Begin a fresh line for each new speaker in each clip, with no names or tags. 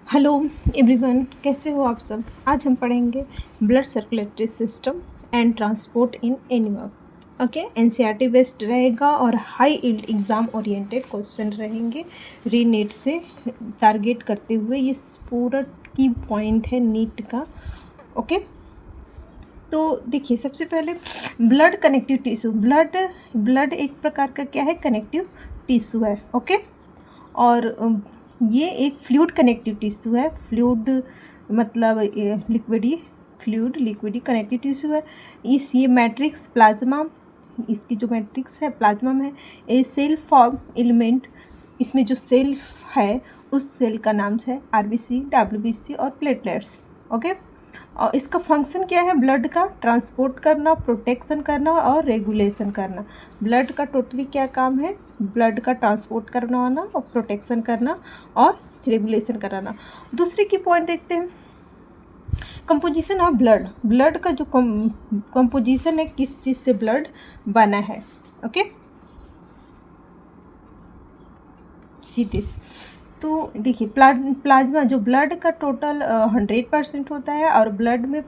Hello everyone, कैसे हो आप सब। आज हम पढ़ेंगे blood circulatory system and transport in animal. Okay, NCERT based रहेगा और high yield exam oriented question रहेंगे री नीट से टारगेट करते हुए। ये पूरा की पॉइंट है नीट का। ओके, तो देखिए सबसे पहले ब्लड कनेक्टिव टिश्यू। ब्लड एक प्रकार का क्या है, कनेक्टिव टिश्यू है। ओके, और ये एक फ्लूइड कनेक्टिव टिश्यू है। फ्लूइड मतलब लिक्विडी कनेक्टिव टिश्यू है। ये मैट्रिक्स प्लाज्मा, इसकी जो मैट्रिक्स है प्लाज्मा में है। ये सेल फॉर्म एलिमेंट, इसमें जो सेल है उस सेल का नाम है आरबीसी, डब्ल्यूबीसी और प्लेटलेट्स। ओके, और इसका फंक्शन क्या है, ब्लड का ट्रांसपोर्ट करना, प्रोटेक्शन करना और रेगुलेशन करना। ब्लड का टोटली क्या काम है, ब्लड का ट्रांसपोर्ट करवाना और प्रोटेक्शन करना और रेगुलेशन कराना। दूसरे की पॉइंट देखते हैं, कंपोजिशन ऑफ ब्लड। ब्लड का जो कंपोजिशन है, किस चीज़ से ब्लड बना है। Okay, see this. तो देखिए प्लाज्मा, जो ब्लड का टोटल 100% होता है और ब्लड में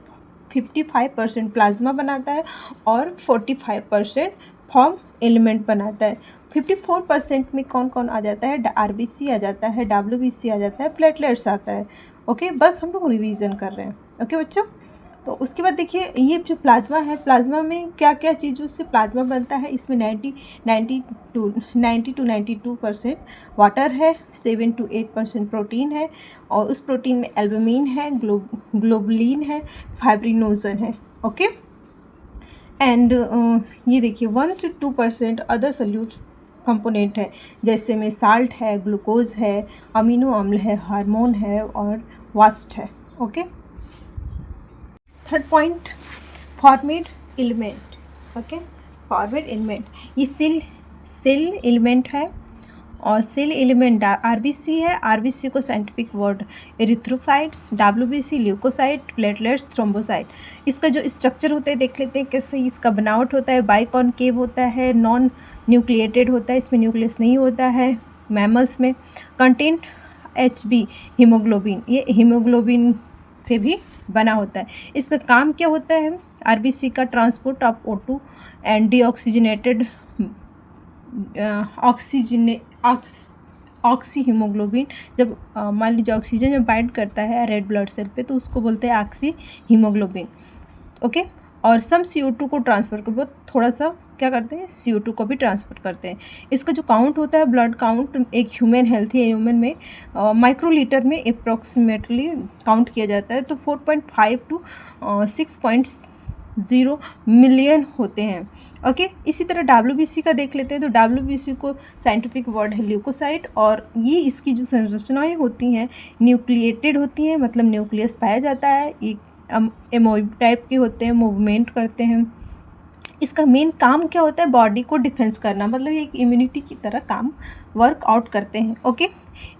55% प्लाज्मा बनाता है और 45% फॉर्म एलिमेंट बनाता है। 54% में कौन कौन आ जाता है, आरबीसी आ जाता है, डब्ल्यूबीसी आ जाता है, प्लेटलेट्स आता है। ओके, बस हम लोग रिवीजन कर रहे हैं। ओके बच्चों, तो उसके बाद देखिए ये जो प्लाज्मा है, प्लाज्मा में क्या क्या चीज़ों से प्लाज्मा बनता है। इसमें 90 टू 92% वाटर है, 7 to 8% प्रोटीन है और उस प्रोटीन में एल्बुमिन है, ग्लोबुलिन है, फाइब्रिनोजन है। ओके, एंड ये देखिए 1 to 2% अदर सल्यूट कंपोनेंट है, जैसे में साल्ट है, ग्लूकोज है, अमीनो अम्ल है, हार्मोन है और वास्ट है। Okay, third point, format element. Okay, format element, ये सेल एलिमेंट है और सेल एलिमेंट आरबीसी है। आरबीसी को scientific word erythrocytes, WBC leukocyte, platelets, thrombocyte. इसका जो स्ट्रक्चर होता है देख लेते हैं कैसे इसका बनावट होता है। बाइकॉनकेव होता है, नॉन न्यूक्लिएटेड होता है, इसमें न्यूक्लियस नहीं होता है। मैमल्स में कंटेंट HB हीमोग्लोबिन, ये हीमोग्लोबिन से भी बना होता है। इसका काम क्या होता है, आरबीसी का transport of O2 and deoxygenated oxy haemoglobin. जब मान लीजिए ऑक्सीजन जब बाइंड करता है रेड ब्लड सेल पे तो उसको बोलते हैं ऑक्सी हीमोग्लोबिन। ओके, और सम CO2 को ट्रांसफ़र कर, वो थोड़ा सा क्या करते हैं, CO2 को भी ट्रांसफर करते हैं। इसका जो काउंट होता है, ब्लड काउंट, एक ह्यूमन हेल्थी ह्यूमन में माइक्रोलीटर में अप्रॉक्सीमेटली काउंट किया जाता है, तो 4.5 to 6.0 मिलियन होते हैं। ओके, इसी तरह डब्ल्यूबीसी का देख लेते हैं, तो डब्ल्यूबीसी को साइंटिफिक वर्ड है ल्यूकोसाइट, और ये इसकी जो संरचनाएं होती हैं न्यूक्लिएटेड होती हैं, मतलब न्यूक्लियस पाया जाता है, एक एमोइब टाइप के होते हैं, मूवमेंट करते हैं। इसका मेन काम क्या होता है, बॉडी को डिफेंस करना, मतलब ये एक इम्यूनिटी की तरह काम वर्क आउट करते हैं। ओके,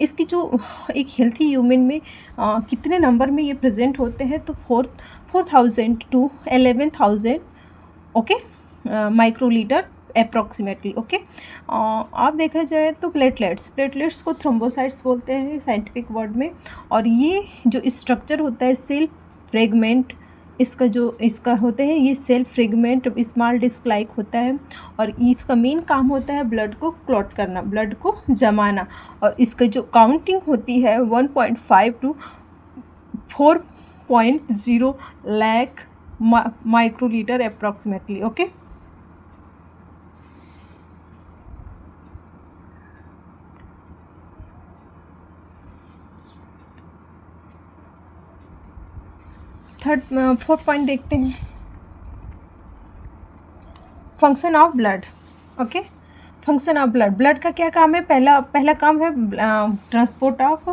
इसकी जो एक हेल्थी ह्यूमन में कितने नंबर में ये प्रेजेंट होते हैं, तो 4,000 to 11,000 okay microlitre approximately. Okay, आप देखा जाए तो प्लेटलेट्स को थ्रोम्बोसाइट्स बोलते हैं साइंटिफिक वर्ड में, और ये जो स्ट्रक्चर होता है सेल फ्रेगमेंट, इसका होते हैं ये cell fragment small disc like होता है, और इसका मेन काम होता है ब्लड को क्लॉट करना, ब्लड को जमाना, और इसका जो काउंटिंग होती है 1.5 to 4.0 lakh microlitre approximately. Okay, fourth point देखते हैं, function of blood. Okay, function of blood का क्या काम है, पहला काम है ट्रांसपोर्ट ऑफ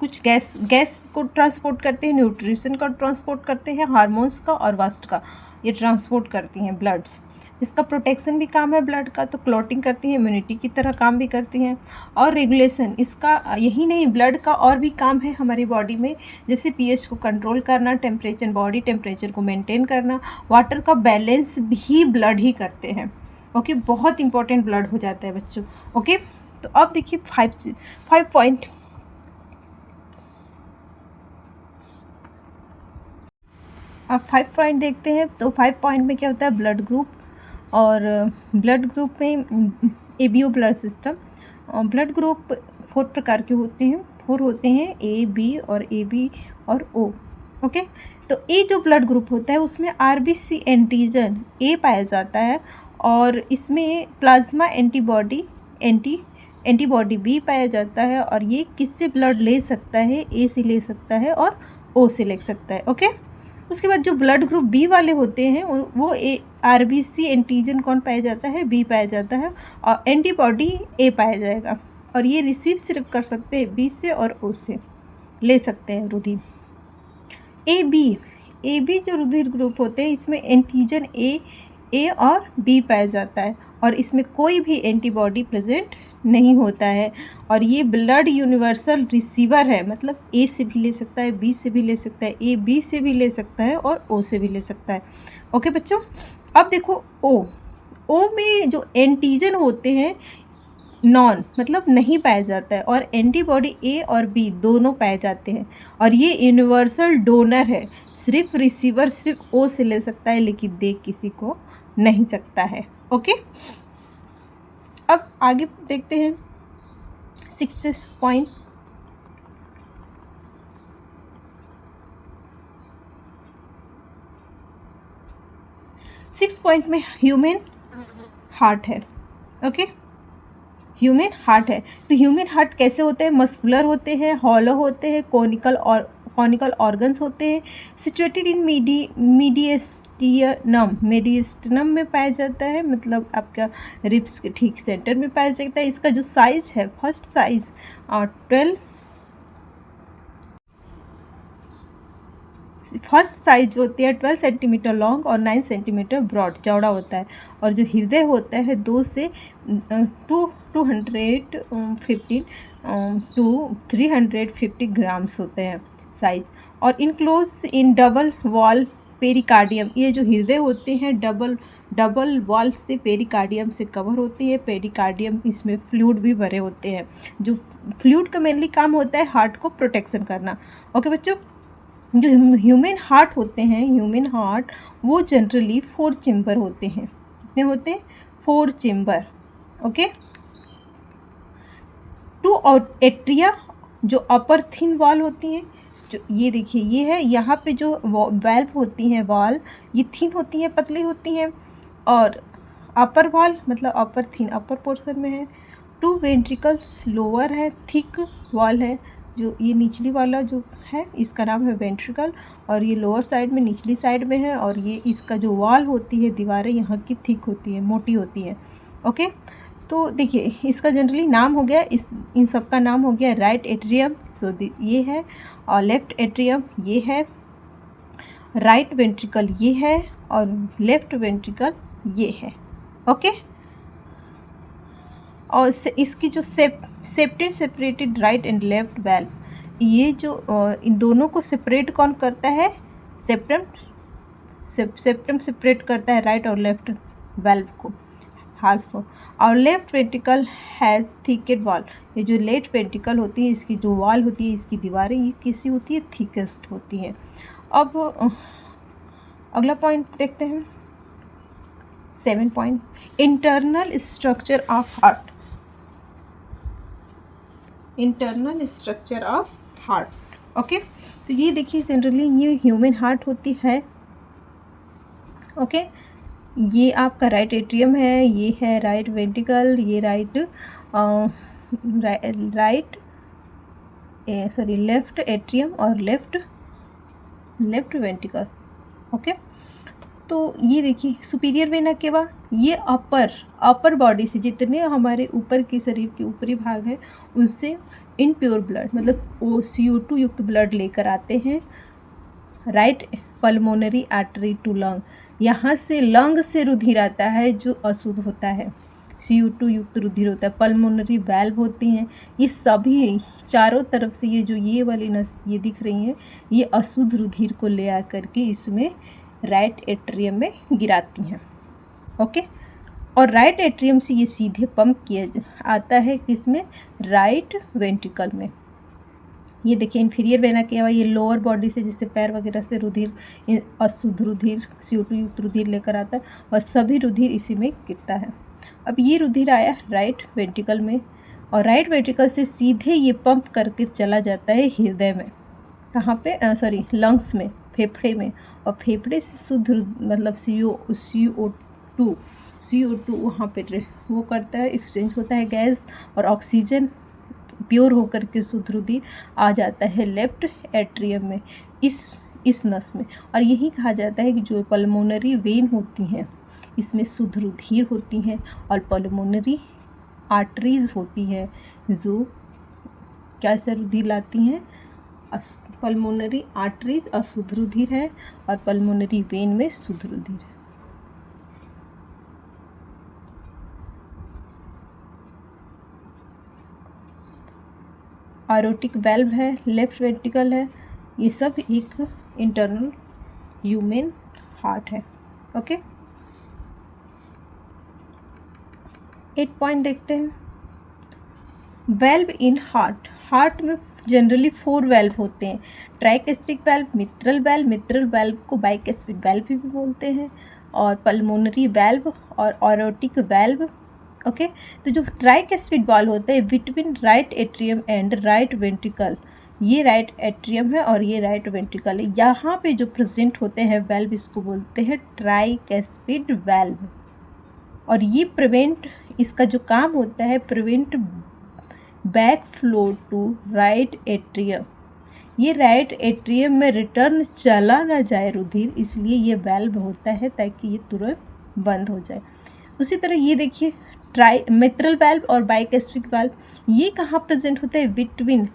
कुछ गैस को ट्रांसपोर्ट करते हैं, न्यूट्रिशन का ट्रांसपोर्ट करते हैं, हार्मोन्स का और वास्ट का, ये ट्रांसपोर्ट करती हैं ब्लड्स। इसका प्रोटेक्शन भी काम है ब्लड का, तो क्लॉटिंग करती है, इम्यूनिटी की तरह काम भी करती हैं, और रेगुलेशन। इसका यही नहीं, ब्लड का और भी काम है हमारी बॉडी में, जैसे pH को कंट्रोल करना, टेम्परेचर, बॉडी टेम्परेचर को मेंटेन करना, वाटर का बैलेंस भी ब्लड ही करते हैं। ओके, बहुत इंपॉर्टेंट ब्लड हो जाता है बच्चों। ओके, तो अब देखिए 5 पॉइंट अब 5 पॉइंट देखते हैं। तो 5 पॉइंट में क्या होता है, ब्लड ग्रुप, और ब्लड ग्रुप में ABO blood system. Blood group 4 प्रकार के होते हैं, 4 होते हैं, ए बी और ए बी और ओ। ओके, तो ए जो ब्लड ग्रुप होता है उसमें आरबीसी एंटीजन ए पाया जाता है, और इसमें प्लाज्मा एंटीबॉडी बी पाया जाता है। और ये किससे ब्लड ले सकता है, ए से ले सकता है और ओ से ले सकता है। ओके, उसके बाद जो ब्लड ग्रुप बी वाले होते हैं वो आरबीसी एंटीजन कौन पाया जाता है, बी पाया जाता है, और एंटीबॉडी ए पाया जाएगा। और ये रिसीव सिर्फ कर सकते हैं बी से और ओ से ले सकते हैं रुधिर। ए बी जो रुधिर ग्रुप होते हैं इसमें एंटीजन ए और बी पाया जाता है, और इसमें कोई भी एंटीबॉडी प्रेजेंट नहीं होता है। और ये ब्लड यूनिवर्सल रिसीवर है, मतलब ए से भी ले सकता है, बी से भी ले सकता है, ए बी से भी ले सकता है और ओ से भी ले सकता है। ओके बच्चों, अब देखो ओ में जो एंटीजन होते हैं नॉन मतलब नहीं पाया जाता है, और एंटीबॉडी ए और बी दोनों पाए जाते हैं। और ये यूनिवर्सल डोनर है, सिर्फ रिसीवर सिर्फ ओ से ले सकता है, लेकिन दे किसी को नहीं सकता है। ओके, अब आगे देखते हैं 6 पॉइंट। सिक्स पॉइंट में ह्यूमन हार्ट है। ओके, ह्यूमन हार्ट है। तो ह्यूमन हार्ट कैसे होते हैं, मस्कुलर होते हैं, हॉलो होते हैं, कॉनिकल ऑर्गन्स होते हैं, सिचुएटेड इन मेडिस्टनम में पाया जाता है, मतलब आपका रिब्स के ठीक सेंटर में पाया जाता है। इसका जो साइज है, फर्स्ट साइज होती है 12 सेंटीमीटर लॉन्ग और 9 सेंटीमीटर ब्रॉड चौड़ा होता है। और जो हृदय होता है 2 से 215 टू 350 ग्राम्स होते हैं साइज। और enclose in double wall pericardium, ये जो हृदय होते हैं डबल वॉल से पेरिकार्डियम से कवर होती है। पेरिकार्डियम इसमें फ्लूइड भी भरे होते हैं, जो फ्लूइड का मेनली काम होता है हार्ट को प्रोटेक्शन करना। ओके बच्चों, जो ह्यूमन हार्ट होते हैं, ह्यूमन हार्ट वो जनरली 4 चेम्बर होते हैं। कितने होते हैं, 4 चेम्बर। ओके, 2 एट्रिया जो अपर थिन वॉल होती हैं, जो ये देखिए ये है, यहाँ पे जो वाल्व होती हैं, वॉल ये थिन होती हैं, पतली होती हैं। और अपर वॉल मतलब अपर थिन अपर पोर्शन में है। 2 वेंट्रिकल्स लोअर है, थिक वॉल है, जो ये निचली वाला जो है इसका नाम है वेंट्रिकल, और ये लोअर साइड में निचली साइड में है। और ये इसका जो वॉल होती है, दीवारें यहाँ की थिक होती है, मोटी होती है। ओके, तो देखिए इसका जनरली नाम हो गया, इन सब का नाम हो गया राइट एट्रियम, सो ये है, और लेफ्ट एट्रियम ये है, राइट वेंट्रिकल ये है, और लेफ्ट वेंट्रिकल ये है। ओके, और इसकी जो separated right and left valve, ये जो इन दोनों को सेपरेट कौन करता है, सेप्टम सेपरेट करता है राइट और लेफ्ट वाल्व को, हाल्फ को। और लेफ्ट वेंट्रिकल हैज़ थिकेड वॉल, ये जो लेफ्ट वेंट्रिकल होती है इसकी जो वॉल होती है, इसकी दीवारें ये कैसी होती है, थिकेस्ट होती हैं। अब अगला पॉइंट देखते हैं 7 point, internal structure of heart. Internal structure of heart. Okay, तो ये देखिए जनरली ये ह्यूमन हार्ट होती है। ओके, ये आपका राइट एट्रियम है, ये है राइट वेंट्रिकल, ये लेफ्ट एट्रियम और लेफ्ट वेंट्रिकल। ओके, तो ये देखिए सुपीरियर वेना केवा, ये अपर बॉडी से जितने हमारे ऊपर के शरीर के ऊपरी भाग है उनसे इनप्योर ब्लड मतलब CO2 युक्त ब्लड लेकर आते हैं right pulmonary artery to lung. यहाँ से लंग से रुधिर आता है जो अशुद्ध होता है, CO2 युक्त रुधिर होता है। पल्मोनरी वाल्व होती हैं, ये सभी चारों तरफ से ये जो ये वाली नस ये दिख रही हैं, ये अशुद्ध रुधिर को ले आकर के इसमें राइट एट्रियम में गिराती हैं। ओके, और राइट एट्रियम से ये सीधे पंप किया आता है किसमें, राइट वेंट्रिकल में। ये देखिए इन्फीरियर वेना क्या हुआ, ये लोअर बॉडी से जिससे पैर वगैरह से रुधिर, अशुद्ध रुधिर, CO2 युक्त रुधिर लेकर आता है और सभी रुधिर इसी में गिरता है। अब ये रुधिर आया राइट वेंट्रिकल में और राइट वेंट्रिकल से सीधे ये पंप करके चला जाता है हृदय में, कहाँ पे, सॉरी लंग्स में, फेफड़े में, और फेफड़े से शुद्ध मतलब CO2 वहाँ पे वो करता है, एक्सचेंज होता है गैस और ऑक्सीजन प्योर होकर के शुद्ध रुधिर आ जाता है लेफ्ट एट्रियम में, इस नस में। और यही कहा जाता है कि जो पल्मोनरी वेन होती हैं इसमें शुद्ध रुधिर होती हैं और पल्मोनरी आर्टरीज होती हैं जो क्या से रुधिर लाती हैं, पल्मोनरी आर्टरीज अशुद्ध रुधिर है और पल्मोनरी वेन में शुद्ध रुधिर है। एरोटिक वेल्व है, लेफ्ट वेंट्रिकल है, ये सब एक इंटरनल ह्यूमन हार्ट है। ओके, 8 पॉइंट देखते हैं। वेल्व इन हार्ट में जनरली 4 वेल्व होते हैं, ट्राइकेस्पिड वेल्व, मित्रल वेल्व को बाइकेस्पिड वेल्व भी बोलते हैं, और पल्मोनरी वेल्व और एरोटिक वेल्व। ओके, तो जो ट्राइकेस्पिड वाल्व होते हैं between right atrium and right ventricle, ये राइट एट्रियम है और ये राइट वेंट्रिकल है, यहाँ पे जो प्रेजेंट होते हैं वेल्व इसको बोलते हैं ट्राइकेस्पिड वेल्व। और ये इसका जो काम होता है prevent back flow to right atrium, ये राइट एट्रियम में रिटर्न चला ना जाए रुधिर, इसलिए ये वेल्व होता है ताकि ये तुरंत बंद हो जाए। उसी तरह ये देखिए मित्रल वेल्व और बाइकेस्पिड वेल्व, ये कहाँ प्रेजेंट होता है, between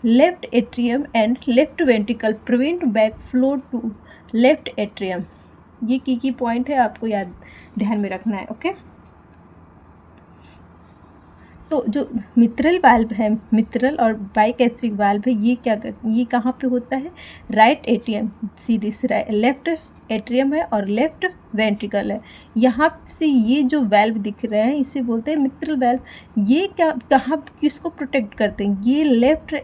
left atrium and left ventricle, prevent back flow to left atrium. ये की पॉइंट है, आपको ध्यान में रखना है। ओके, तो जो मित्रल वाल्व है, मित्रल और बाइकेस्पिड वाल्व है, ये कहाँ पे होता है, राइट एट्रियम, सीधे से लेफ्ट एट्रियम है और लेफ्ट वेंट्रिकल है। यहाँ से ये जो वेल्व दिख रहे हैं इसे बोलते हैं मित्रल वेल्व। ये कहाँ किसको प्रोटेक्ट करते हैं, ये लेफ्ट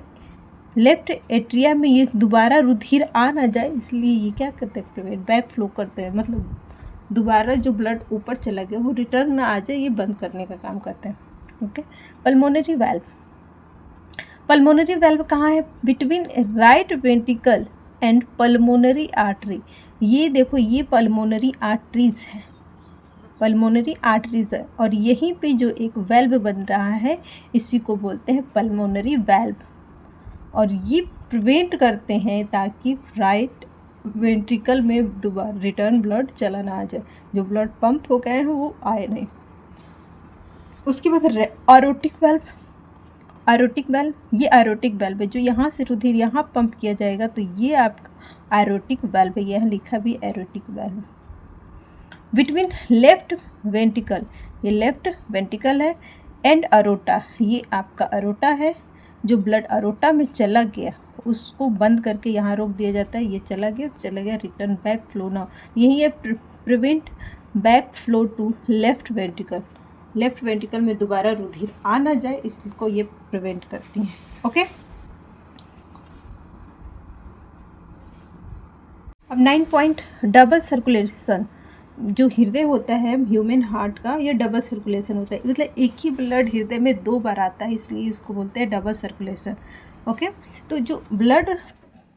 एट्रियम में ये दोबारा रुधिर आ ना जाए, इसलिए ये क्या करते हैं, प्रिवेंट बैक फ्लो करते हैं, मतलब दोबारा जो ब्लड ऊपर चला गया वो रिटर्न ना आ जाए, ये बंद करने का काम करते हैं। ओके, पल्मोनरी वेल्व कहाँ है, between right ventricle and pulmonary artery. ये देखो ये पल्मोनरी आर्टरीज है, और यहीं पे जो एक वेल्व बन रहा है इसी को बोलते हैं पल्मोनरी वेल्व, और ये प्रिवेंट करते हैं ताकि राइट वेंट्रिकल में दोबारा रिटर्न ब्लड चला ना आ जाए, जो ब्लड पंप हो गए हैं वो आए नहीं। उसके बाद एरोटिक वेल्व, ये एरोटिक वेल्व है, जो यहाँ से रुधिर यहाँ पंप किया जाएगा, तो ये आपका एरोटिक वेल्व है, यहाँ लिखा भी aortic valve. Between left ventricle, ये लेफ्ट वेंट्रिकल है, एंड अरोटा, ये आपका अरोटा है, जो ब्लड अरोटा में चला गया उसको बंद करके यहाँ रोक दिया जाता है, ये चला गया, रिटर्न बैक फ्लो ना, यही है prevent back flow to left ventricle में दोबारा रुधिर आ ना जाए, इसको ये प्रिवेंट करती हैं। ओके, अब 9 पॉइंट, डबल सर्कुलेशन। जो हृदय होता है ह्यूमन हार्ट का, ये डबल सर्कुलेशन होता है, मतलब एक ही ब्लड हृदय में 2 बार आता है, इसलिए इसको बोलते हैं डबल सर्कुलेशन। ओके, तो जो blood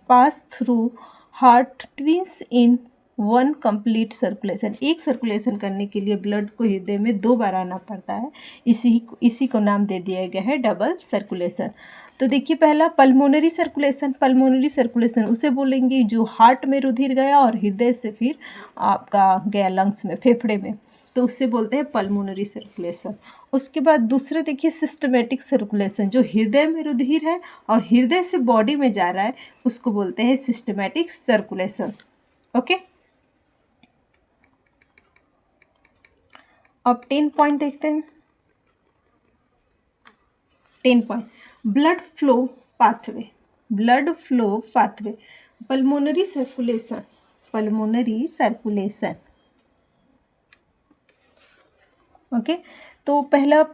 pass through heart twice in 1 complete circulation, एक सर्कुलेशन करने के लिए ब्लड को हृदय में 2 बार आना पड़ता है, इसी को नाम दे दिया गया है डबल सर्कुलेशन। तो देखिए पहला पल्मोनरी सर्कुलेशन उसे बोलेंगे जो हार्ट में रुधिर गया और हृदय से फिर आपका गया लंग्स में, फेफड़े में, तो उससे बोलते हैं पल्मोनरी सर्कुलेशन। उसके बाद दूसरा देखिए सिस्टमेटिक सर्कुलेशन, जो हृदय में रुधिर है और हृदय से बॉडी में जा रहा है, उसको बोलते हैं सिस्टमेटिक सर्कुलेशन। ओके, अब 10 पॉइंट देखते हैं। 10 point, blood flow pathway, pulmonary circulation. Okay, तो पहला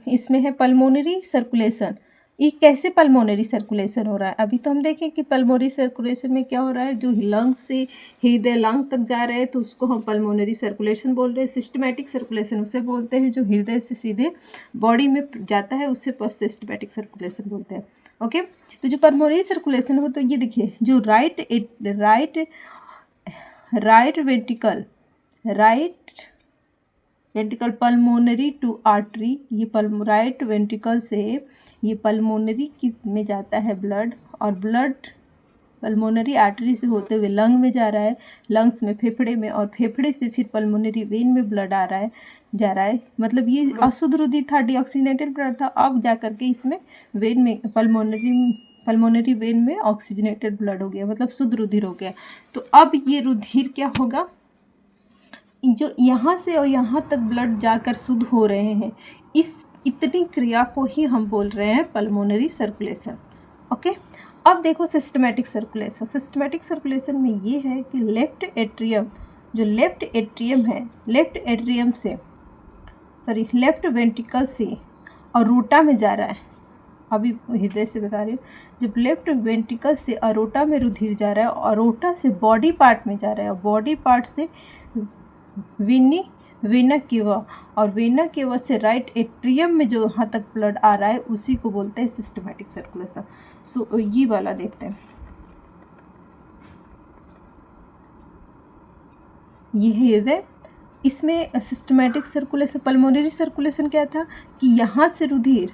इसमें है पल्मोनरी सर्कुलेशन, ये कैसे पल्मोनरी सर्कुलेशन हो रहा है? अभी तो हम देखें कि पल्मोनरी सर्कुलेशन में क्या हो रहा है, जो लंग्स से हृदय लंग तक जा रहे हैं तो उसको हम पल्मोनरी सर्कुलेशन बोल रहे हैं। सिस्टमैटिक सर्कुलेशन उसे बोलते हैं जो हृदय से सीधे बॉडी में जाता है, उससे सिस्टमैटिक सर्कुलेशन बोलते हैं। ओके, तो जो पल्मोनरी सर्कुलेशन हो, तो ये देखिए जो right ventricle pulmonary to artery, ये राइट वेंट्रिकल से ये पल्मोनरी में जाता है ब्लड, और ब्लड पल्मोनरी आर्टरी से होते हुए लंग में जा रहा है, लंग्स में फेफड़े में, और फेफड़े से फिर पल्मोनरी वेन में ब्लड जा रहा है। मतलब ये अशुद्ध रुधिर था, डीऑक्सीजनेटेड ब्लड था, अब जा करके इसमें वेन में पल्मोनरी वेन में ऑक्सीजनेटेड ब्लड हो गया, मतलब शुद्ध रुधिर हो गया। तो अब ये रुधिर क्या होगा, जो यहाँ से और यहाँ तक ब्लड जाकर शुद्ध हो रहे हैं, इस इतनी क्रिया को ही हम बोल रहे हैं पल्मोनरी सर्कुलेशन। ओके, अब देखो सिस्टमैटिक सर्कुलेशन। सिस्टमैटिक सर्कुलेशन में ये है कि लेफ्ट वेंट्रिकल से अरोटा में जा रहा है। अभी हृदय से बता रही हूँ, जब लेफ्ट वेंट्रिकल से अरोटा में रुधिर जा रहा है, अरोटा से बॉडी पार्ट में जा रहा है, और बॉडी पार्ट से वेना केवा, और वेना केवा से राइट एट्रियम में जो यहाँ तक ब्लड आ रहा है उसी को बोलते हैं सिस्टमैटिक सर्कुलेशन। सो ये वाला देखते हैं, ये हृदय, इसमें सिस्टमैटिक सर्कुलेशन, पल्मोनरी सर्कुलेशन क्या था कि यहाँ से रुधिर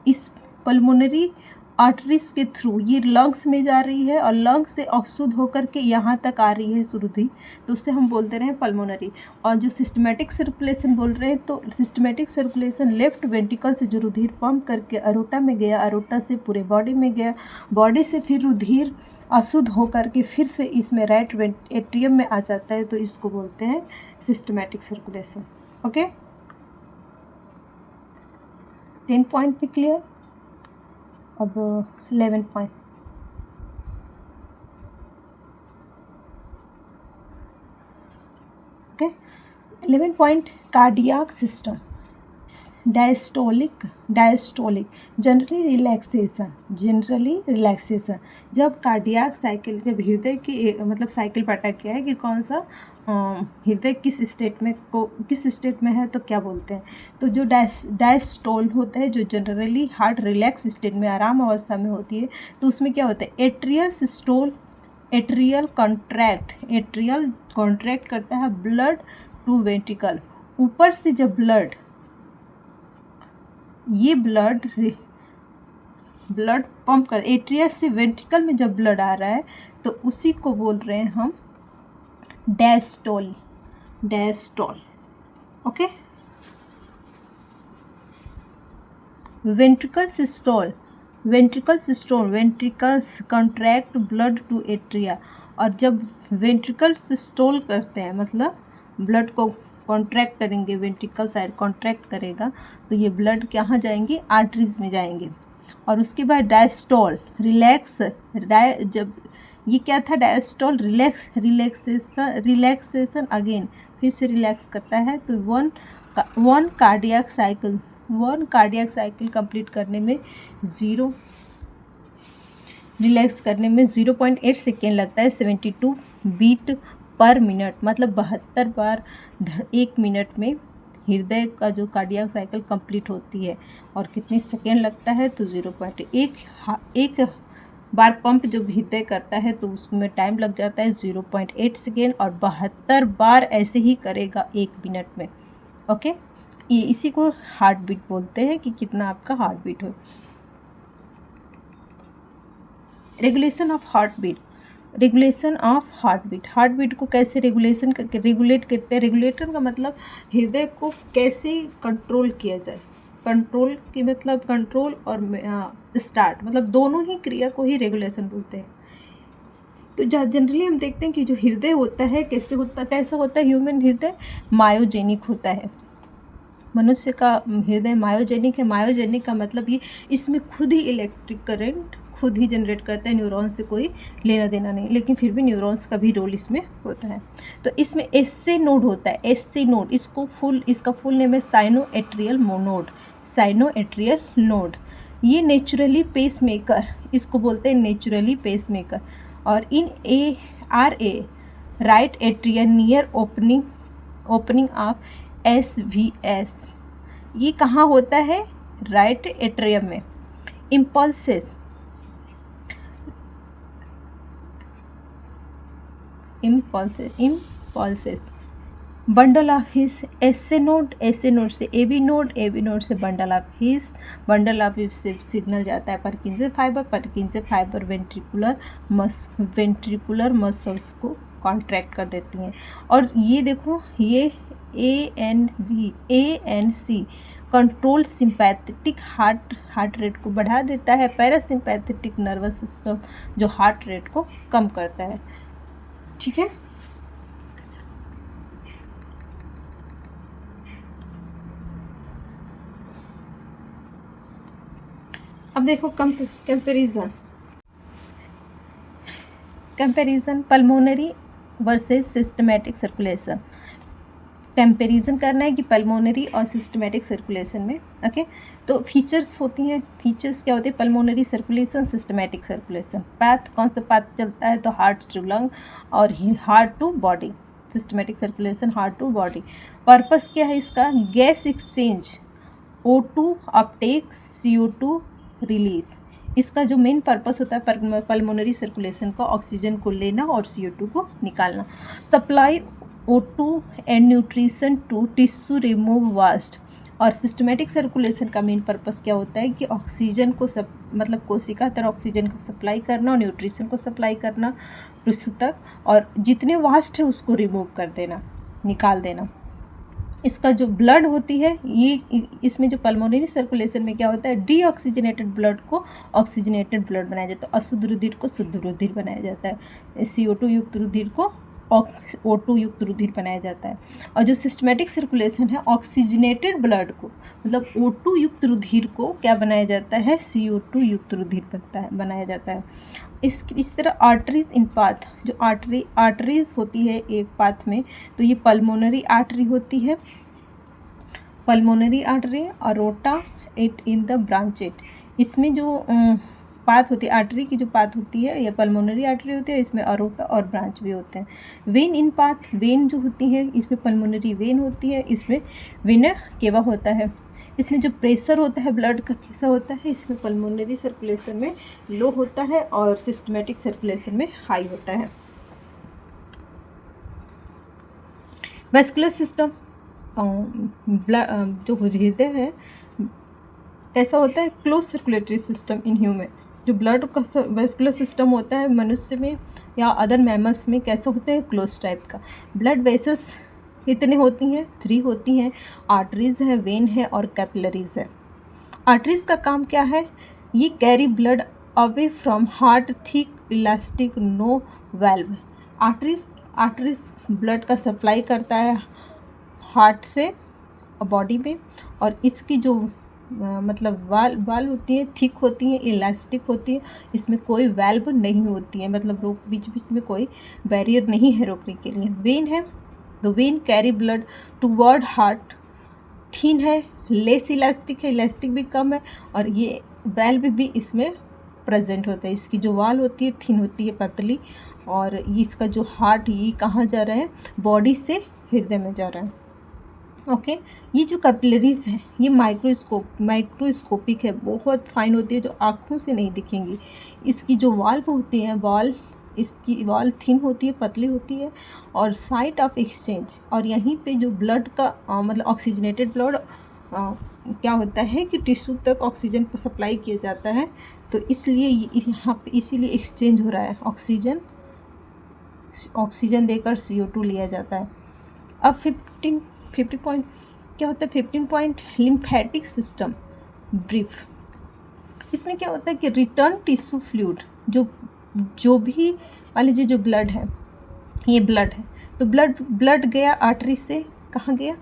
इस पल्मोनरी आर्टरीज के थ्रू ये लंग्स में जा रही है, और लंग्स से अशुद्ध होकर के यहाँ तक आ रही है रुधिर, तो उससे हम बोलते रहे पल्मोनरी। और जो सिस्टमैटिक सर्कुलेशन बोल रहे हैं, तो सिस्टमैटिक सर्कुलेशन लेफ्ट वेंट्रिकल से जो रुधिर पंप करके अरोटा में गया, अरोटा से पूरे बॉडी में गया, बॉडी से फिर रुधिर अशुद्ध होकर के फिर से इसमें राइट एट्रियम में आ जाता है, तो इसको बोलते हैं सिस्टमैटिक सर्कुलेशन। ओके, 10 पॉइंट पे क्लियर। अब 11 point, okay, 11 point cardiac system, diastolic generally relaxation. जब कार्डियाक साइकिल, जब हृदय की मतलब साइकिल पता क्या है कि कौन सा हृदय किस स्टेट में है, तो क्या बोलते हैं, तो जो डायस्टोल होता है, जो जनरली हार्ट रिलैक्स स्टेट में, आराम अवस्था में होती है, तो उसमें क्या होता है, एट्रियल सिस्टोल, एट्रियल कॉन्ट्रैक्ट करता है ब्लड टू वेंट्रिकल। ऊपर से जब ब्लड पंप कर एट्रिया से वेंट्रिकल में जब ब्लड आ रहा है, तो उसी को बोल रहे हैं हम diastole. Okay, ventricles contract blood to atria, और जब वेंट्रिकल सिस्टोल करते हैं, मतलब ब्लड को कॉन्ट्रैक्ट करेंगे, वेंट्रिकल साइड कॉन्ट्रैक्ट करेगा, तो ये ब्लड कहाँ जाएंगे, आर्टरीज में जाएंगे। और उसके बाद डायस्टोल जब ये क्या था, डायस्टोल रिलैक्सेशन अगेन, फिर से रिलैक्स करता है, तो वन कार्डियक साइकिल कंप्लीट करने में रिलैक्स करने में 0.8 सेकेंड लगता है, 72 बीट पर मिनट, मतलब 72 बार 1 मिनट में हृदय का जो कार्डियक साइकिल कंप्लीट होती है। और कितनी सेकेंड लगता है, तो 0.1 बार पंप जब हृदय करता है तो उसमें टाइम लग जाता है 0.8 सेकेंड, और 72 बार ऐसे ही करेगा 1 मिनट में। ओके, ये इसी को हार्ट बीट बोलते हैं कि कितना आपका हार्ट बीट हो। रेगुलेशन ऑफ हार्ट बीट को कैसे रेगुलेट करते हैं। रेगुलेटर का मतलब हृदय को कैसे कंट्रोल किया जाए, कंट्रोल की मतलब कंट्रोल और स्टार्ट, मतलब दोनों ही क्रिया को ही रेगुलेशन बोलते हैं। तो जनरली हम देखते हैं कि जो हृदय होता है कैसा होता है, ह्यूमन हृदय मायोजेनिक होता है, मनुष्य का हृदय मायोजेनिक है। मायोजेनिक का मतलब ये इसमें खुद ही इलेक्ट्रिक करंट खुद ही जनरेट करता है, न्यूरॉन्स से कोई लेना देना नहीं, लेकिन फिर भी न्यूरॉन्स का भी रोल इसमें होता है। तो इसमें एससी नोड होता है, एससी नोड, इसका फुल नेम है साइनो एट्रियल नोड। ये नेचुरली पेस मेकर, इसको बोलते हैं नेचुरली पेस मेकर। और in a right atrium near opening of SVS, ये कहाँ होता है? राइट एट्रियम में। Impulses bundle of His SA node से AB नोड से बंडल ऑफ हिस से सिग्नल जाता है परकिंसन फाइबर वेंट्रिकुलर मसल्स को कॉन्ट्रैक्ट कर देती हैं। और ये देखो, ये ANC control sympathetic heart rate को बढ़ा देता है, पैरासिम्पैथेटिक नर्वस सिस्टम जो हार्ट रेट को कम करता है। ठीक है, अब देखो comparison pulmonary versus systematic circulation. Comparison करना है कि पल्मोनरी और सिस्टमैटिक सर्कुलेशन में। ओके, तो फीचर्स होती हैं, फीचर्स क्या होते हैं? Pulmonary circulation, systematic circulation. Path, कौन सा पाथ चलता है? तो हार्ट टू लंग और heart to body. Systematic circulation heart to body. Purpose क्या है इसका? Gas exchange, O2 Uptake, CO2 release. इसका जो मेन पर्पस होता है पल्मोनरी सर्कुलेशन का, ऑक्सीजन को लेना और CO2 को निकालना। Supply O2 and nutrition to tissue remove waste. और सिस्टमैटिक सर्कुलेशन का मेन पर्पस क्या होता है कि ऑक्सीजन को मतलब कोशिका तरह ऑक्सीजन को सप्लाई करना और न्यूट्रिशन को सप्लाई करना टिश्यू तक, और जितने वास्ट है उसको रिमूव कर देना, निकाल देना। इसका जो ब्लड होती है, ये इसमें जो पल्मोनरी सर्कुलेशन में क्या होता है? डीऑक्सीजनेटेड ब्लड को ऑक्सीजनेटेड ब्लड बनाया जाता है, अशुद्ध रुधिर को शुद्ध रुधिर बनाया जाता है, CO2 युक्त रुधिर को O2 युक्त रुधिर बनाया जाता है। और जो सिस्टमैटिक सर्कुलेशन है, ऑक्सीजनेटेड ब्लड को मतलब O2 युक्त रुधिर को क्या बनाया जाता है? CO2 युक्त रुधिर बनाया जाता है। इस तरह आर्टरीज इन पाथ, जो आर्टरीज होती है एक पाथ में, तो ये पल्मोनरी आर्टरी होती है, pulmonary artery, aorta it in the branched. इसमें जो पाथ होती है, आर्टरी की जो पाथ होती है, ये पल्मोनरी आर्टरी होती है, इसमें अरोटा और ब्रांच भी होते हैं। वेन इन पाथ, वेन जो होती है, इसमें पल्मोनरी वेन होती है, इसमें वेना केवा होता है। इसमें जो प्रेशर होता है ब्लड का कैसा होता है? इसमें पल्मोनरी सर्कुलेशन में लो होता है और सिस्टमैटिक सर्कुलेशन में हाई होता है। वेस्कुलर सिस्टम, जो हृदय है कैसा होता है? Close circulatory system in human. जो ब्लड का वेस्कुलर सिस्टम होता है मनुष्य में या अदर मैमल्स में कैसा होता है? क्लोज टाइप का। ब्लड वेसल्स कितने होती हैं? 3 होती हैं। आर्टरीज है, वेन है और कैपिलरीज है। आर्टरीज का काम क्या है? ये carry blood away from heart, thick elastic, no valve. Arteries blood का सप्लाई करता है हार्ट से बॉडी में, और इसकी जो मतलब वाल्व होती है, थिक होती हैं, इलास्टिक होती है, इसमें कोई वाल्व नहीं होती है, मतलब बीच बीच में कोई बैरियर नहीं है रोकने के लिए। वेन है, तो when carry blood toward heart, thin है, लेस इलास्टिक है, इलास्टिक भी कम है, और ये वाल्व भी इसमें प्रेजेंट होता है। इसकी जो वाल होती है थिन होती है, पतली, और ये इसका जो हार्ट ये कहाँ जा रहा है? बॉडी से हृदय में जा रहा है। ओके, ये जो कैपिलरीज है ये माइक्रोस्कोपिक है, बहुत फाइन होती है, जो आँखों से नहीं दिखेंगी। इसकी जो वाल्व होती हैं, इसकी वाल थिन होती है, पतली होती है, और साइट ऑफ एक्सचेंज, और यहीं पे जो ब्लड का मतलब ऑक्सीजनेटेड ब्लड क्या होता है कि टिश्यू तक ऑक्सीजन को सप्लाई किया जाता है, तो इसलिए यहाँ पे इसीलिए एक्सचेंज हो रहा है, ऑक्सीजन देकर CO2 लिया जाता है। अब 50 पॉइंट क्या होता है? 15 पॉइंट लिम्फेटिक सिस्टम ब्रीफ। इसमें क्या होता है कि रिटर्न टिश्यू फ्लूइड, जो भी मान लीजिए जो ब्लड है, ये ब्लड है, तो ब्लड गया आर्टरी से, कहाँ गया?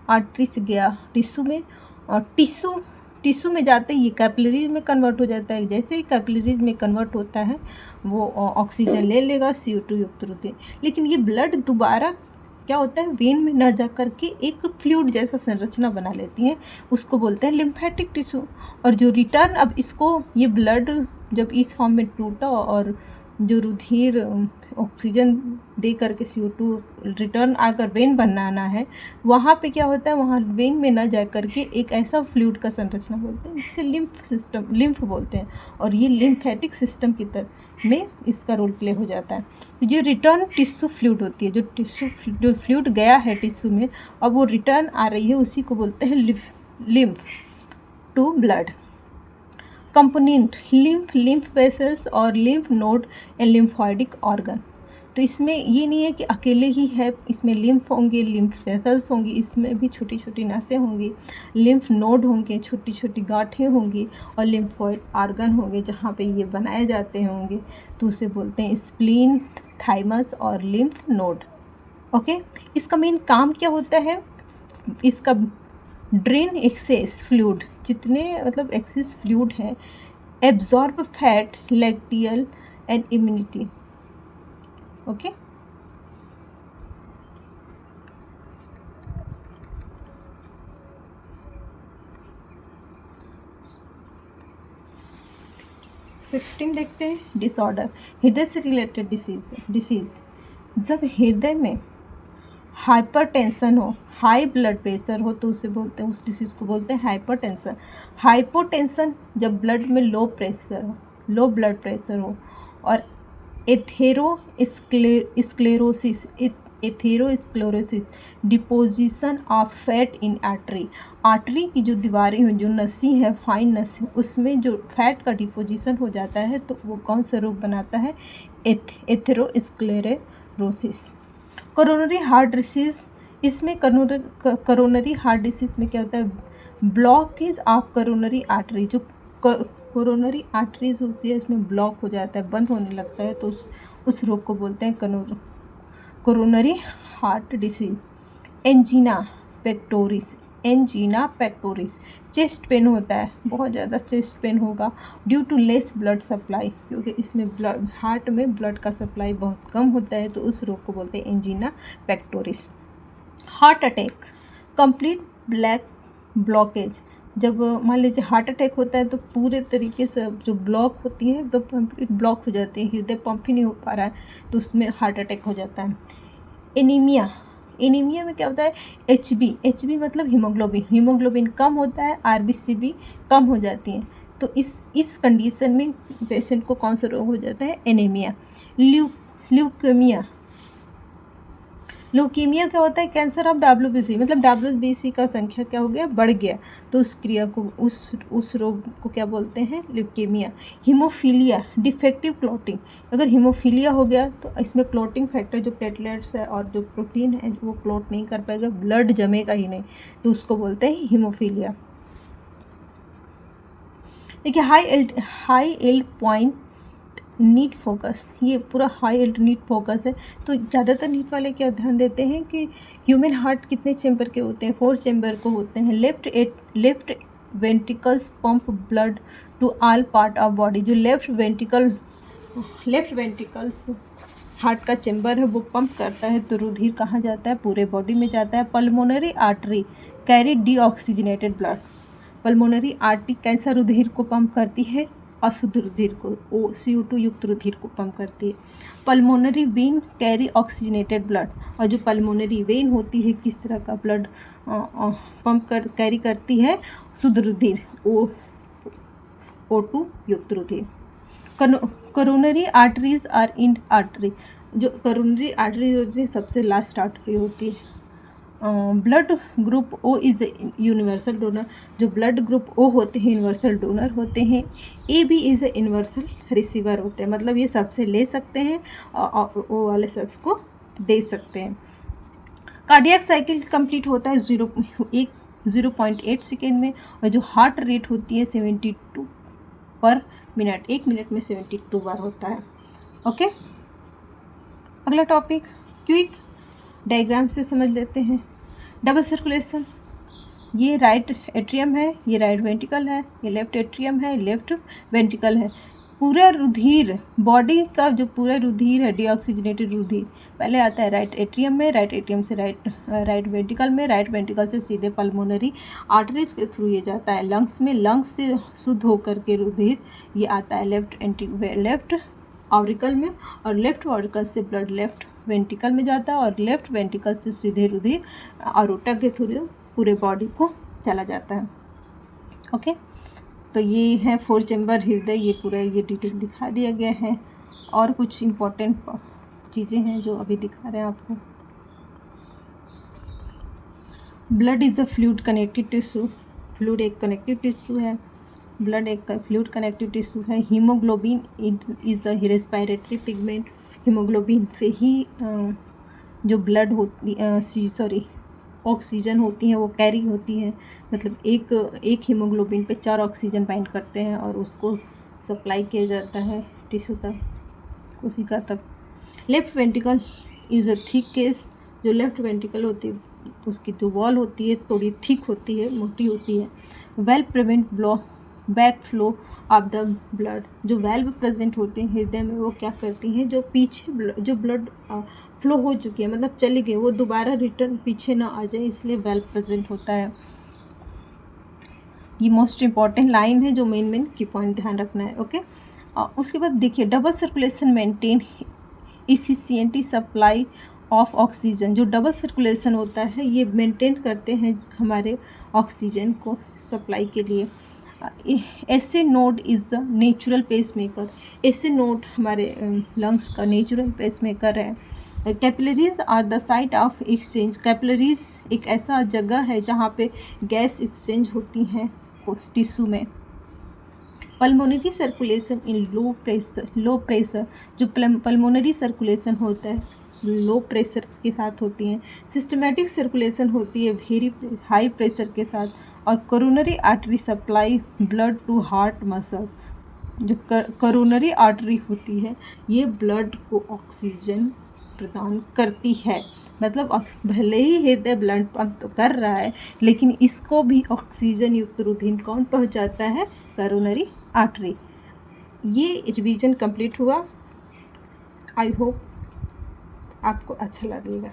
आर्टरी से गया टिश्यू में, और टिश्यू में जाते ही ये कैपिलरीज में कन्वर्ट हो जाता है। जैसे ही कैपिलरीज में कन्वर्ट होता है वो ऑक्सीजन ले लेगा, CO2 युक्त रुधिर। लेकिन ये ब्लड दोबारा क्या होता है, वेन में न जा कर के एक फ्लूइड जैसा संरचना बना लेती हैं, उसको बोलते हैं लिम्फेटिक टिश्यू। और जो रिटर्न, अब इसको ये ब्लड जब इस फॉर्म में टूटा और जो रुधिर ऑक्सीजन दे करके CO2 रिटर्न आकर वेन बनाना है, वहाँ पे क्या होता है, वहाँ वेन में न जा करके एक ऐसा फ्लूइड का संरचना बोलते हैं जिसे लिम्फ बोलते हैं, और ये लिम्फेटिक सिस्टम की तरह में इसका रोल प्ले हो जाता है। तो जो रिटर्न टिश्यू फ्लूइड होती है, जो फ्लूइड गया है टिश्यू में, अब वो रिटर्न आ रही है, उसी को बोलते हैं lymph to blood. Component lymph vessels और lymph node and lymphoidic organ. तो इसमें ये नहीं है कि अकेले ही है, इसमें लिम्फ होंगे, लिम्फ वेसल्स होंगी, इसमें भी छोटी छोटी नसें होंगी, लिम्फ नोड होंगे, छोटी छोटी गांठें होंगी, और लिम्फोइड ऑर्गन होंगे जहाँ पे ये बनाए जाते होंगे। तो उसे बोलते हैं स्प्लीन, थाइमस और लिम्फ नोड। ओके, इसका मेन काम क्या होता है, इसका ड्रेन एक्सेस फ्लूइड, जितने मतलब एक्सेस फ्लूइड है, absorb fat, lacteal and immunity. Okay, sixteen देखते हैं, डिसऑर्डर, हृदय से रिलेटेड डिसीज। जब हृदय में हाइपरटेंशन हो, हाई ब्लड प्रेशर हो, तो उसे बोलते हैं, उस डिसीज़ को बोलते हैं हाइपरटेंशन। हाइपोटेंशन जब ब्लड में लो ब्लड प्रेशर हो, और atherosclerosis deposition of fat in artery की जो दीवारें हैं, जो नसी है, फाइन नसी, उसमें जो फैट का डिपोजिशन हो जाता है, तो वो कौन सा रोग बनाता है, एथेरोस्क्लेरोसिस। कोरोनरी हार्ट डिसीज़, इसमें कोरोनरी हार्ट डिसीज़ में क्या होता है, ब्लॉकेज ऑफ कोरोनरी आर्टरी, जो कोरोनरी आर्टरीज होती है इसमें ब्लॉक हो जाता है, बंद होने लगता है, तो उस रोग को बोलते हैं coronary heart disease. Angina pectoris, chest pain होता है, बहुत ज़्यादा चेस्ट पेन होगा due to less blood supply, क्योंकि इसमें हार्ट में ब्लड का सप्लाई बहुत कम होता है, तो उस रोग को बोलते हैं angina pectoris. Heart attack, complete blockage, जब मान लीजिए हार्ट अटैक होता है तो पूरे तरीके से जो ब्लॉक होती है वो कंप्लीट ब्लॉक हो जाती है, हृदय पंप ही नहीं हो पा रहा है, तो उसमें हार्ट अटैक हो जाता है। एनीमिया में क्या होता है, एचबी मतलब हीमोग्लोबिन कम होता है, आरबीसी भी कम हो जाती हैं, तो इस कंडीशन में पेशेंट को कौन सा रोग हो जाता है, एनीमिया। ल्यूकीमिया क्या होता है, कैंसर ऑफ WBC, मतलब WBC का संख्या क्या हो गया, बढ़ गया, तो उस क्रिया को उस रोग को क्या बोलते हैं, ल्यूकीमिया। हीमोफीलिया, डिफेक्टिव क्लॉटिंग, अगर हीमोफीलिया हो गया तो इसमें क्लॉटिंग फैक्टर जो प्लेटलेट्स है और जो प्रोटीन है वो क्लॉट नहीं कर पाएगा, ब्लड जमेगा ही नहीं, तो उसको बोलते हैं हीमोफीलिया। देखिए high yield point NEET focus, ये पूरा हाई एल्ड नीट फोकस है, तो ज़्यादातर नीट वाले क्या ध्यान देते हैं कि ह्यूमन हार्ट कितने चैम्बर के होते हैं, 4 चैम्बर को होते हैं। Left ventricles pump blood to all part of body, जो लेफ्ट वेंट्रिकल्स हार्ट का चैम्बर है वो पंप करता है, तो रुधिर कहाँ जाता है, पूरे बॉडी में जाता है। Pulmonary artery carry deoxygenated blood, pulmonary artery कैसा रुधिर को पंप करती है, अशुद्ध रुधिर को, CO2 युक्त रुधिर को पंप करती है। Pulmonary vein carry oxygenated blood, और जो पल्मोनरी वेन होती है किस तरह का ब्लड कैरी करती है, शुद्ध रुधिर, O2 युक्त रुधिर। Coronary arteries are in artery, जो कोरोनरी आर्टरी होती है सबसे लास्ट आर्टरी होती है। Blood group O is universal donor, जो ब्लड ग्रुप O होते हैं यूनिवर्सल डोनर होते हैं। AB is a universal receiver होते हैं, मतलब ये सबसे ले सकते हैं और O वाले सबको को दे सकते हैं। कार्डियक साइकिल कंप्लीट होता है 0.8 सेकेंड में, और जो हार्ट रेट होती है 72 पर मिनट, 1 मिनट में 72 बार होता है। ओके, अगला टॉपिक क्विक डायग्राम से समझ लेते हैं। डबल सर्कुलेशन, ये राइट एट्रियम है, ये राइट वेंट्रिकल है, ये लेफ्ट एट्रियम है, लेफ्ट वेंट्रिकल है। पूरा रुधिर, बॉडी का जो पूरा रुधिर है, डीऑक्सीजनेटेड रुधिर पहले आता है राइट एट्रियम में, राइट एट्रियम से राइट वेंट्रिकल में, राइट वेंट्रिकल से सीधे पल्मोनरी आर्टरीज के थ्रू ये जाता है लंग्स में, लंग्स से शुद्ध होकर के रुधिर ये आता है लेफ्ट ऑरिकल में, और लेफ्ट ऑरिकल से ब्लड लेफ्ट वेंट्रिकल में जाता है, और लेफ्ट वेंट्रिकल से सीधे रुधिर अरोटा के थ्रू पूरे बॉडी को चला जाता है। ओके, तो ये है 4 चैम्बर हृदय, ये पूरा ये डिटेल दिखा दिया गया है। और कुछ इम्पोर्टेंट चीज़ें हैं जो अभी दिखा रहे हैं आपको। Blood is a fluid connective tissue, fluid एक कनेक्टिव टिश्यू है, ब्लड एक फ्लूइड कनेक्टिव टिश्यू है। Haemoglobin is a respiratory pigment, haemoglobin से ही जो ब्लड होती ऑक्सीजन होती है वो कैरी होती है, मतलब एक हीमोग्लोबिन पे 4 ऑक्सीजन बाइंड करते हैं और उसको सप्लाई किया जाता है टिश्यू तक, कोशिका तक। Left ventricle is a thick case, जो लेफ्ट वेंट्रिकल होती है उसकी जो वॉल होती है थोड़ी थिक होती है, मोटी होती है। Valve prevent back flow of the blood, जो वेल्व प्रेजेंट होते हैं हृदय में वो क्या करती हैं, जो पीछे जो ब्लड फ्लो हो चुकी है मतलब चली गई वो दोबारा रिटर्न पीछे ना आ जाए, इसलिए वेल्व प्रेजेंट होता है। ये मोस्ट इम्पॉर्टेंट लाइन है जो मेन की पॉइंट ध्यान रखना है। ओके, उसके बाद देखिए double circulation maintain efficiently supply of oxygen, जो डबल सर्कुलेशन होता है ये मेंटेन करते हैं हमारे ऑक्सीजन को सप्लाई के लिए। SA node is the natural pacemaker, SA node हमारे लंग्स का नेचुरल पेस मेकर है। Capillaries are the site of exchange, capillaries एक ऐसा जगह है जहाँ पे गैस एक्सचेंज होती हैं उस टिश्यू में। पल्मोनरी सर्कुलेशन इन लो प्रेशर, जो पल्मोनरी सर्कुलेशन होता है लो प्रेशर के साथ होती हैं। सिस्टमेटिक सर्कुलेशन होती है वेरी हाई प्रेशर के साथ। और coronary artery supply blood to heart muscle, जो कोरोनरी आर्टरी होती है ये ब्लड को ऑक्सीजन प्रदान करती है, मतलब भले ही हृदय ब्लड पंप तो कर रहा है लेकिन इसको भी ऑक्सीजन युक्त रुधिर कौन पहुंचाता है, कोरोनरी आर्टरी। ये रिवीजन कंप्लीट हुआ, आई होप आपको अच्छा लगेगा।